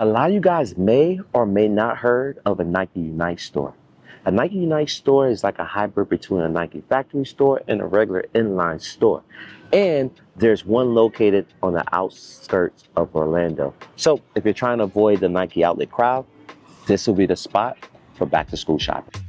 A lot of you guys may or may not heard of a Nike Unite store. A Nike Unite store is like a hybrid between a Nike factory store and a regular inline store. And there's one located on the outskirts of Orlando. So if you're trying to avoid the Nike outlet crowd, this will be the spot for back to school shopping.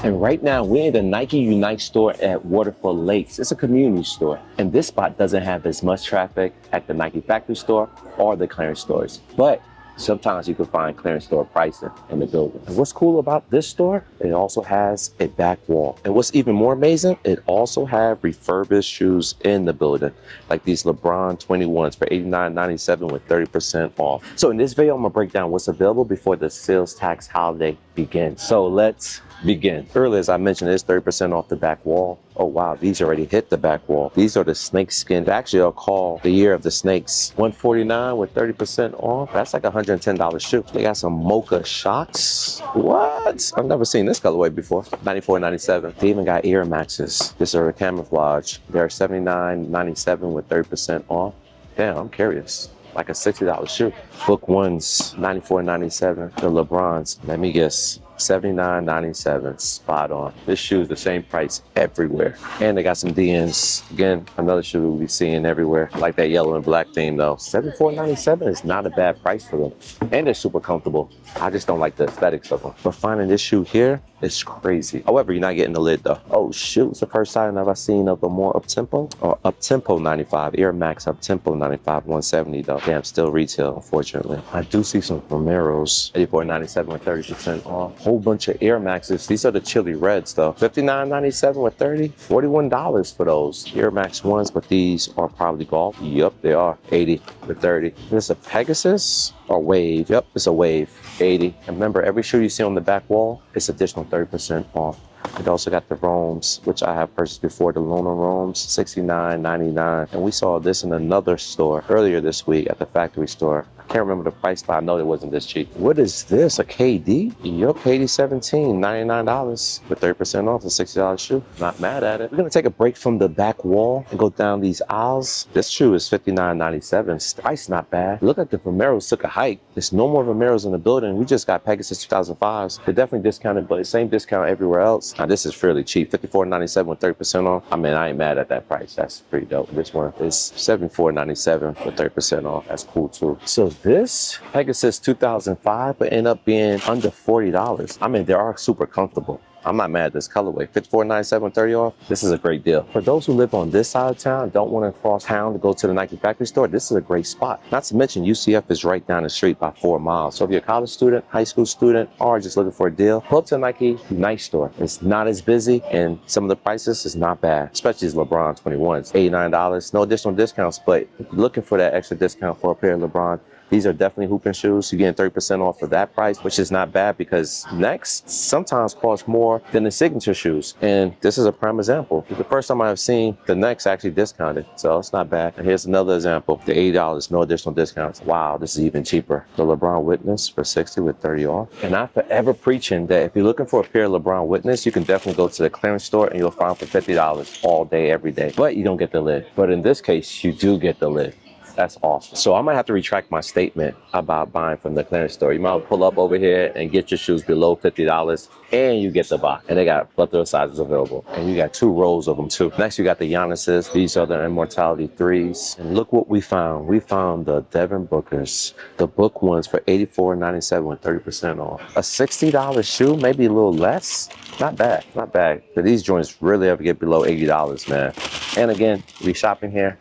And right now, we're in the Nike Unite store at Waterford Lakes. It's a community store. And this spot doesn't have as much traffic at the Nike factory store or the clearance stores. But sometimes you can find clearance store pricing in the building. And what's cool about this store, it also has a back wall. And what's even more amazing, it also has refurbished shoes in the building, like these LeBron 21s for $89.97 with 30% off. So in this video, I'm gonna break down what's available before the sales tax holiday begins. So let's begin. Earlier, as I mentioned, there's 30% off the back wall. Oh wow, these already hit the back wall. These are the snake skin. Actually, I'll call the year of the snakes. $149 with 30% off. That's like a $110 shoe. They got some mocha shocks. What? I've never seen this colorway before. $94.97. They even got Air Maxes. This are a camouflage. They're $79.97 with 30% off. Damn, I'm curious. Like a $60 shoe. Book ones, $94.97. The LeBrons, let me guess, $79.97, spot on. This shoe is the same price everywhere. And they got some DNs. Again, another shoe we'll be seeing everywhere. I like that yellow and black theme though. $74.97 is not a bad price for them. And they're super comfortable. I just don't like the aesthetics of them. But finding this shoe here is crazy. However, you're not getting the lid though. Oh shoot, it's the first time I've seen of a more up-tempo. Or up-tempo 95, Air Max up-tempo 95, 170 though. Damn, still retail, unfortunately. I do see some Romeros, $84.97 with 30% off. Whole bunch of Air Maxes. These are the chili reds though. $59.97 with 30, $41 for those Air Max ones, but these are probably golf. Yup, they are. 80 with 30. This is a Pegasus or Wave. Yep, it's a Wave. 80. And remember, every shoe you see on the back wall, it's additional 30% off. It also got the Roams, which I have purchased before, the Luna Roams, $69.99. And we saw this in another store earlier this week at the factory store. I can't remember the price, but I know it wasn't this cheap. What is this, a KD? Yup, KD 17, $99 with 30% off, a $60 shoe. Not mad at it. We're gonna take a break from the back wall and go down these aisles. This shoe is $59.97. Price not bad. Look at the Vomeros took a hike. There's no more Vomeros in the building. We just got Pegasus 2005s. They're definitely discounted, but the same discount everywhere else. Now this is fairly cheap, $54.97 with 30% off. I mean, I ain't mad at that price. That's pretty dope. This one is $74.97 with 30% off. That's cool too. So this Pegasus 2005 but end up being under $40. I mean, they are super comfortable. I'm not mad at this colorway. $54.97, 30 off. This is a great deal. For those who live on this side of town, don't want to cross town to go to the Nike factory store, this is a great spot. Not to mention UCF is right down the street by 4 miles. So if you're a college student, high school student, or just looking for a deal, pull up to the Nike Unite store. It's not as busy and some of the prices is not bad, especially these LeBron 21s. $89, no additional discounts, but if you're looking for that extra discount for a pair of LeBron, these are definitely hooping shoes. You're getting 30% off for that price, which is not bad because Next sometimes cost more than the signature shoes. And this is a prime example. It's the first time I've seen the Next actually discounted, so it's not bad. And here's another example. The $80, no additional discounts. Wow, this is even cheaper. The LeBron Witness for 60 with 30 off. And I'm forever preaching that if you're looking for a pair of LeBron Witness, you can definitely go to the clearance store and you'll find for $50 all day, every day. But you don't get the lid. But in this case, you do get the lid. That's awesome. So I might have to retract my statement about buying from the clearance store. You might pull up over here and get your shoes below $50 and you get the box. And they got plethora sizes available. And you got 2 rows of them too. Next, you got the Giannis's. These are the Immortality 3s. And look what we found. We found the Devin Bookers. The book ones for $84.97 with 30% off. A $60 shoe, maybe a little less. Not bad, not bad. But these joints really ever get below $80, man. And again, we shopping here,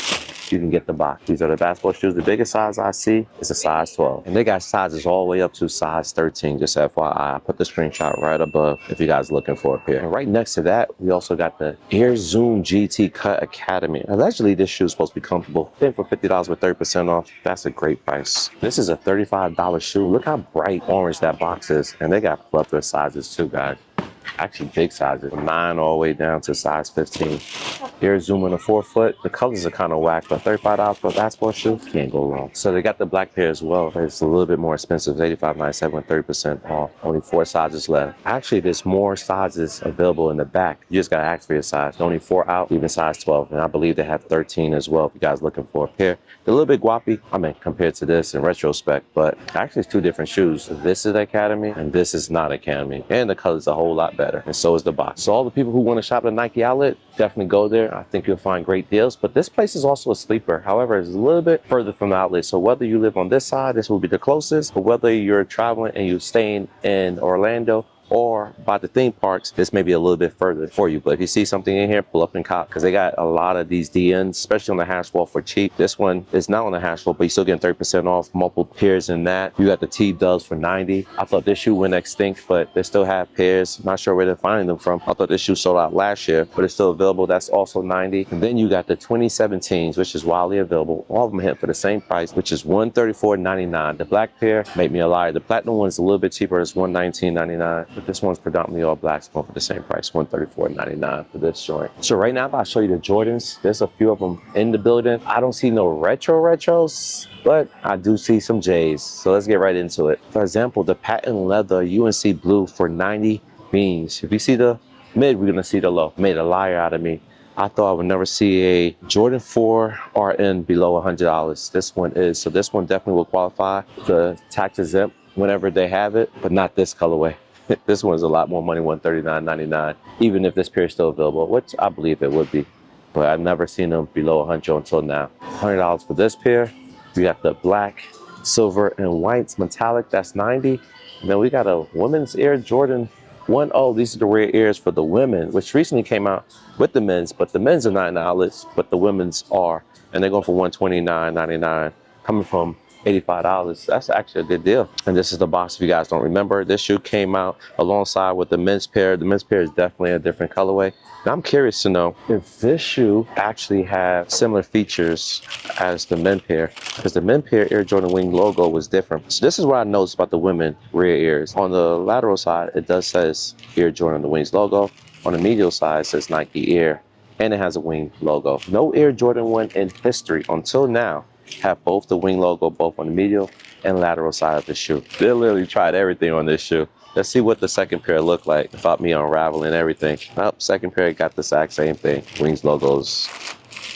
you can get the box. These are the basketball shoes. The biggest size I see is a size 12. And they got sizes all the way up to size 13, just FYI. I put the screenshot right above if you guys are looking for a pair. And right next to that, we also got the Air Zoom GT Cut Academy. Allegedly, this shoe is supposed to be comfortable. Then for $50 with 30% off, that's a great price. This is a $35 shoe. Look how bright orange that box is. And they got plethora sizes too, guys. Actually big sizes, from 9 all the way down to size 15. Here, zooming a 4-foot. The colors are kind of whack, but $35 for a basketball shoe, can't go wrong. So they got the black pair as well. It's a little bit more expensive, it's $85.97 with 30% off. Only 4 sizes left. Actually, there's more sizes available in the back. You just gotta ask for your size. Only 4 out, even size 12. And I believe they have 13 as well if you guys looking for a pair. They're a little bit guappy, I mean, compared to this in retrospect, but actually it's 2 different shoes. This is Academy and this is not Academy. And the color's a whole lot better. And so is the box. So all the people who want to shop at Nike outlet, definitely go there. I think you'll find great deals, but this place is also a sleeper. However, it's a little bit further from the outlet. So whether you live on this side, this will be the closest, but whether you're traveling and you're staying in Orlando or by the theme parks, this may be a little bit further for you. But if you see something in here, pull up and cop, because they got a lot of these DNs, especially on the hash wall for cheap. This one is not on the hash wall, but you're still getting 30% off, multiple pairs in that. You got the T Dubs for 90. I thought this shoe went extinct, but they still have pairs. Not sure where they're finding them from. I thought this shoe sold out last year, but it's still available. That's also 90. And then you got the 2017s, which is widely available. All of them hit for the same price, which is $134.99. The black pair made me a liar. The platinum one is a little bit cheaper. It's $119.99. But this one's predominantly all black, so going for the same price, $134.99 for this joint. So right now, I'll show you the Jordans. There's a few of them in the building. I don't see no retros, but I do see some J's. So let's get right into it. For example, the patent leather UNC blue for 90 beans. If you see the mid, we're gonna see the low. Made a liar out of me. I thought I would never see a Jordan 4 RN below $100. This one is. So this one definitely will qualify the tax exempt whenever they have it, but not this colorway. This one's a lot more money, $139.99, even if this pair is still available, which I believe it would be. But I've never seen them below 100 until now. $100 for this pair. We got the black, silver, and whites metallic, that's 90. And then we got a women's Air Jordan 1. Oh, these are the rare Airs for the women, which recently came out with the men's, but the men's are not in the outlets, but the women's are. And they're going for $129.99, coming from $85. That's actually a good deal. And this is the box if you guys don't remember. This shoe came out alongside with the men's pair. The men's pair is definitely a different colorway. Now I'm curious to know if this shoe actually have similar features as the men pair, because the men pair Air Jordan Wing logo was different. So this is what I noticed about the women rear ears. On the lateral side, it does says Air Jordan the Wings logo. On the medial side, it says Nike Air, and it has a wing logo. No Air Jordan 1 in history until now have both the wing logo, both on the medial and lateral side of the shoe. They literally tried everything on this shoe. Let's see what the second pair look like without me unraveling everything. Well, second pair got the exact same thing. Wings logos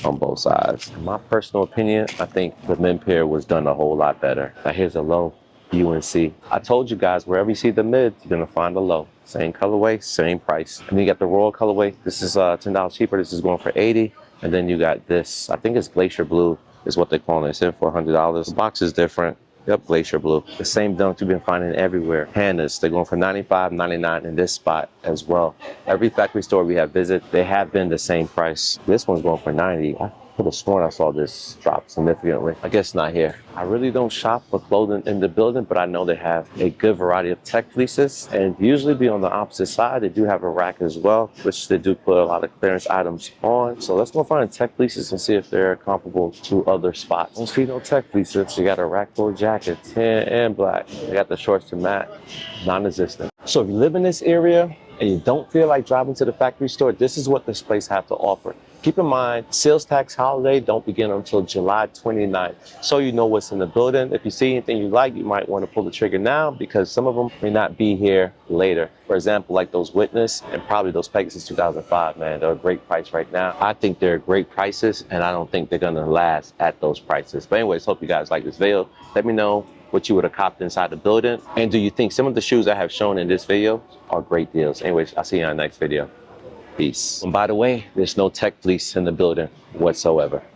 on both sides. In my personal opinion, I think the men pair was done a whole lot better. Now here's a low UNC. I told you guys, wherever you see the mid, you're gonna find a low. Same colorway, same price. And then you got the Royal colorway. This is $10 cheaper. This is going for 80. And then you got this, I think it's Glacier Blue is what they call it. It's in for $100. The box is different. Yep, Glacier Blue. The same dunks you've been finding everywhere. Pandas, they're going for $95.99 in this spot as well. Every factory store we have visited, they have been the same price. This one's going for 90. I could have sworn I saw this drop significantly. I guess not here. I really don't shop for clothing in the building, but I know they have a good variety of tech fleeces, and usually be on the opposite side. They do have a rack as well, which they do put a lot of clearance items on. So let's go find tech fleeces and see if they're comparable to other spots. Don't see no tech fleeces. You got a rack full of jackets, tan and black. They got the shorts to match, non-existent. So if you live in this area and you don't feel like driving to the factory store, this is what this place has to offer. Keep in mind, sales tax holiday don't begin until July 29th. So you know what's in the building. If you see anything you like, you might want to pull the trigger now, because some of them may not be here later. For example, like those Witness and probably those Pegasus 2005, man, they're a great price right now. I think they're great prices, and I don't think they're gonna last at those prices. But anyways, hope you guys like this video. Let me know what you would have copped inside the building. And do you think some of the shoes I have shown in this video are great deals? Anyways, I'll see you in the next video. Peace. And by the way, there's no tech fleece in the building whatsoever.